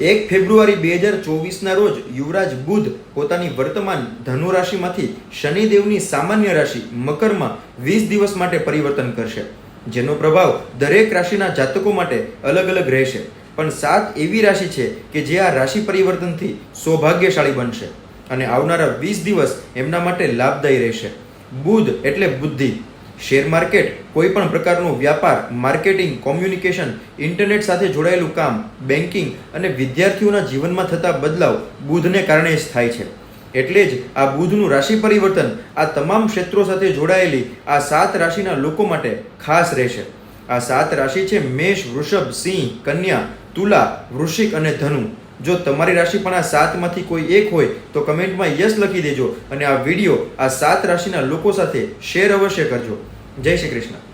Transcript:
1 ફેબ્રુઆરી 2024ના રોજ યુવરાજ બુધ પોતાની વર્તમાન ધનુ રાશિમાંથી શનિદેવની સામાન્ય રાશિ મકરમાં 20 દિવસ માટે પરિવર્તન કરશે, જેનો પ્રભાવ દરેક રાશિના જાતકો માટે અલગ અલગ રહેશે. પણ 7 એવી રાશિ છે કે જે આ રાશિ પરિવર્તનથી સૌભાગ્યશાળી બનશે અને આવનારા 20 દિવસ એમના માટે લાભદાયી રહેશે. બુધ એટલે બુદ્ધિ. શેર માર્કેટ, કોઈ પણ પ્રકારનો વ્યાપાર, માર્કેટિંગ, કોમ્યુનિકેશન, ઇન્ટરનેટ સાથે જોડાયેલું કામ, બેન્કિંગ અને વિદ્યાર્થીઓના જીવનમાં થતા બદલાવ બુધને કારણે જ થાય છે. એટલે જ આ બુધનું રાશિ પરિવર્તન આ તમામ ક્ષેત્રો સાથે જોડાયેલી આ 7 રાશિના લોકો માટે ખાસ રહેશે. આ 7 રાશિ છે મેષ, વૃષભ, સિંહ, કન્યા, તુલા, વૃશ્ચિક અને ધનુ. જો તમારી રાશિ પણ આ 7માંથી કોઈ એક હોય તો કમેન્ટમાં યસ લખી દેજો અને આ વિડીયો આ 7 રાશિના લોકો સાથે શેર અવશ્ય કરજો. જય શ્રી કૃષ્ણ.